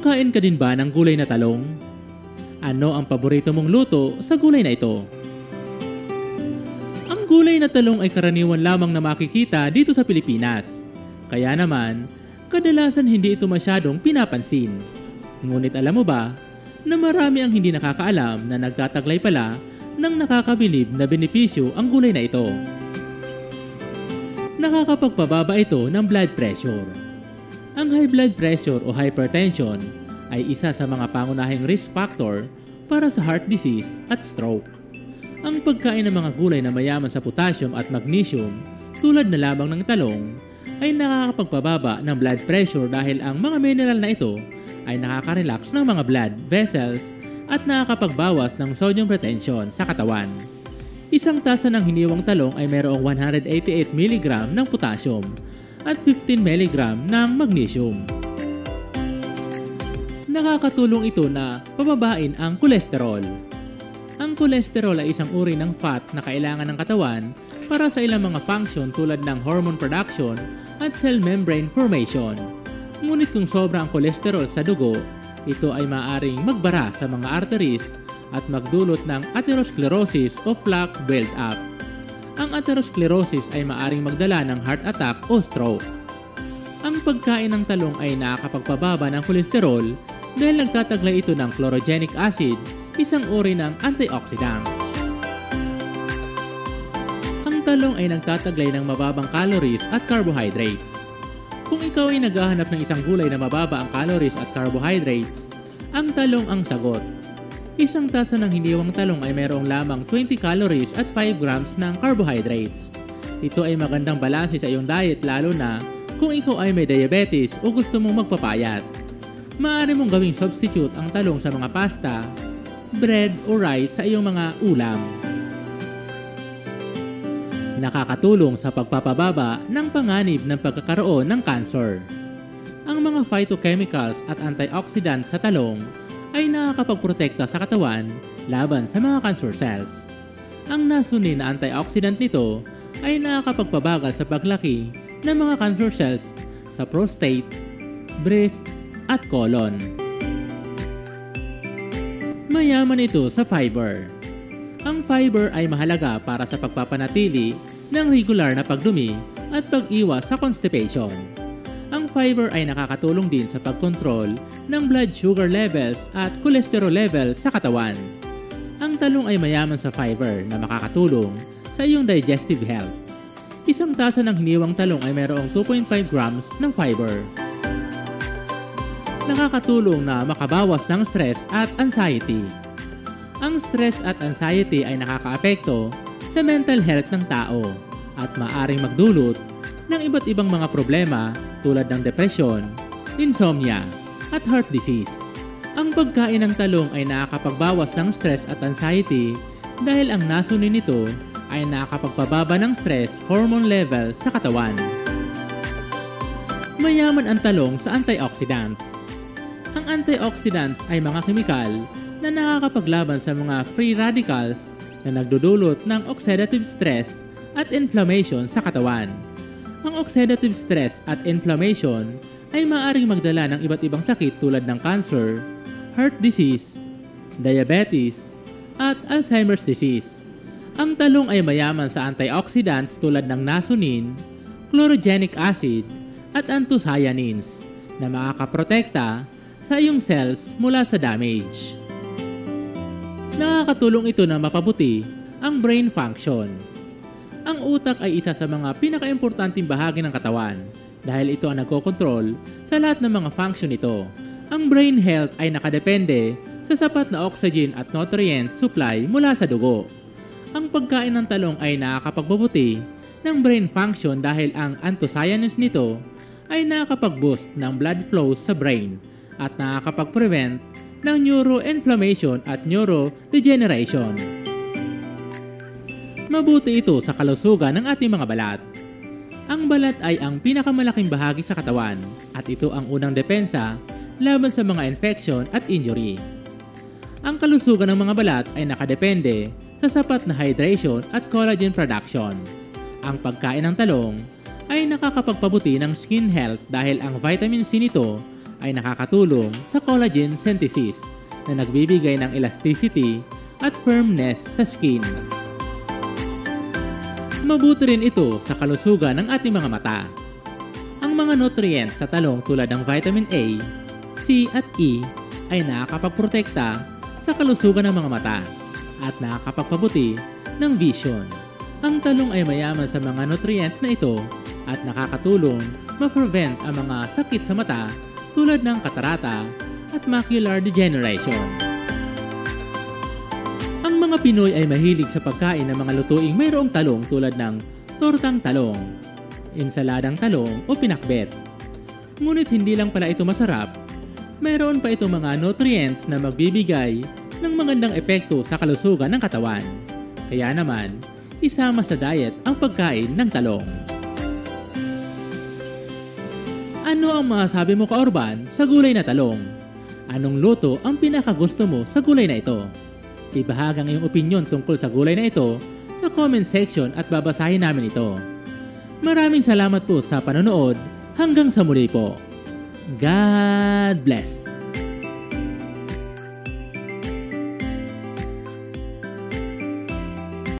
Kumakain ka din ba ng gulay na talong? Ano ang paborito mong luto sa gulay na ito? Ang gulay na talong ay karaniwan lamang na makikita dito sa Pilipinas. Kaya naman, kadalasan hindi ito masyadong pinapansin. Ngunit alam mo ba na marami ang hindi nakakaalam na nagtataglay pala ng nakakabilib na benepisyo ang gulay na ito? Nakakapagpababa ito ng blood pressure. Ang high blood pressure o hypertension ay isa sa mga pangunahing risk factor para sa heart disease at stroke. Ang pagkain ng mga gulay na mayaman sa potassium at magnesium tulad na lamang ng talong ay nakakapagpababa ng blood pressure dahil ang mga mineral na ito ay nakaka-relax ng mga blood vessels at nakakapagbawas ng sodium retention sa katawan. Isang tasa ng hiniwang talong ay mayroong 188 mg ng potassium at 15 mg ng magnesium. Nakakatulong ito na pababain ang kolesterol. Ang kolesterol ay isang uri ng fat na kailangan ng katawan para sa ilang mga function tulad ng hormone production at cell membrane formation. Ngunit kung sobra ang kolesterol sa dugo, ito ay maaaring magbara sa mga arteries at magdulot ng atherosclerosis o plaque build-up. Ang atherosclerosis ay maaaring magdala ng heart attack o stroke. Ang pagkain ng talong ay nakakapagpababa ng kolesterol dahil nagtataglay ito ng chlorogenic acid, isang uri ng antioxidant. Ang talong ay nagtataglay ng mababang calories at carbohydrates. Kung ikaw ay naghahanap ng isang gulay na mababa ang calories at carbohydrates, ang talong ang sagot. Isang tasa ng hiniwang talong ay mayroong lamang 20 calories at 5 grams ng carbohydrates. Ito ay magandang balanse sa iyong diet lalo na kung ikaw ay may diabetes o gusto mong magpapayat. Maaari mong gawing substitute ang talong sa mga pasta, bread o rice sa iyong mga ulam. Nakakatulong sa pagpapababa ng panganib ng pagkakaroon ng cancer. Ang mga phytochemicals at antioxidants sa talong ay nakakapagprotekta sa katawan laban sa mga cancer cells. Ang nasunin na antioxidant nito ay nakakapagpabagal sa paglaki ng mga cancer cells sa prostate, breast, at colon. Mayaman ito sa fiber. Ang fiber ay mahalaga para sa pagpapanatili ng regular na pagdumi at pag-iwas sa constipation. Ang fiber ay nakakatulong din sa pagkontrol ng blood sugar levels at cholesterol levels sa katawan. Ang talong ay mayaman sa fiber na makakatulong sa iyong digestive health. Isang tasa ng hiniwang talong ay mayroong 2.5 grams ng fiber. Nakakatulong na makabawas ng stress at anxiety. Ang stress at anxiety ay nakakaapekto sa mental health ng tao at maaaring magdulot ng iba't ibang mga problema tulad ng depresyon, insomnia, at heart disease. Ang pagkain ng talong ay nakakapagbawas ng stress at anxiety dahil ang nasunin nito ay nakakapagpababa ng stress hormone level sa katawan. Mayaman ang talong sa antioxidants. Ang antioxidants ay mga kemikal na nakakapaglaban sa mga free radicals na nagdudulot ng oxidative stress at inflammation sa katawan. Ang oxidative stress at inflammation ay maaaring magdala ng iba't ibang sakit tulad ng cancer, heart disease, diabetes, at Alzheimer's disease. Ang talong ay mayaman sa antioxidants tulad ng nasunin, chlorogenic acid, at anthocyanins na makakaprotekta sa iyong cells mula sa damage. Nakakatulong ito na mapabuti ang brain function. Ang utak ay isa sa mga pinakaimportanteng bahagi ng katawan dahil ito ang nagkokontrol sa lahat ng mga function nito. Ang brain health ay nakadepende sa sapat na oxygen at nutrients supply mula sa dugo. Ang pagkain ng talong ay nakakapagpabuti ng brain function dahil ang anthocyanins nito ay nakakapag-boost ng blood flow sa brain at nakakapag-prevent ng neuroinflammation at neurodegeneration. Mabuti ito sa kalusugan ng ating mga balat. Ang balat ay ang pinakamalaking bahagi sa katawan at ito ang unang depensa laban sa mga infection at injury. Ang kalusugan ng mga balat ay nakadepende sa sapat na hydration at collagen production. Ang pagkain ng talong ay nakakapagpabuti ng skin health dahil ang vitamin C nito ay nakakatulong sa collagen synthesis na nagbibigay ng elasticity at firmness sa skin. Mabuti rin ito sa kalusugan ng ating mga mata. Ang mga nutrients sa talong tulad ng vitamin A, C at E ay nakakapagprotekta sa kalusugan ng mga mata at nakakapagpabuti ng vision. Ang talong ay mayaman sa mga nutrients na ito at nakakatulong ma-prevent ang mga sakit sa mata tulad ng katarata at macular degeneration. Ang mga Pinoy ay mahilig sa pagkain ng mga lutuing mayroong talong tulad ng tortang talong, ensaladang talong o pinakbet. Ngunit hindi lang pala ito masarap, mayroon pa itong mga nutrients na magbibigay ng magandang epekto sa kalusugan ng katawan. Kaya naman, isama sa diet ang pagkain ng talong. Ano ang masasabi mo, Kaorban, sa gulay na talong? Anong luto ang pinakagusto mo sa gulay na ito? Ibahagi ang iyong opinyon tungkol sa gulay na ito sa comment section at babasahin namin ito. Maraming salamat po sa panonood. Hanggang sa muli po. God bless!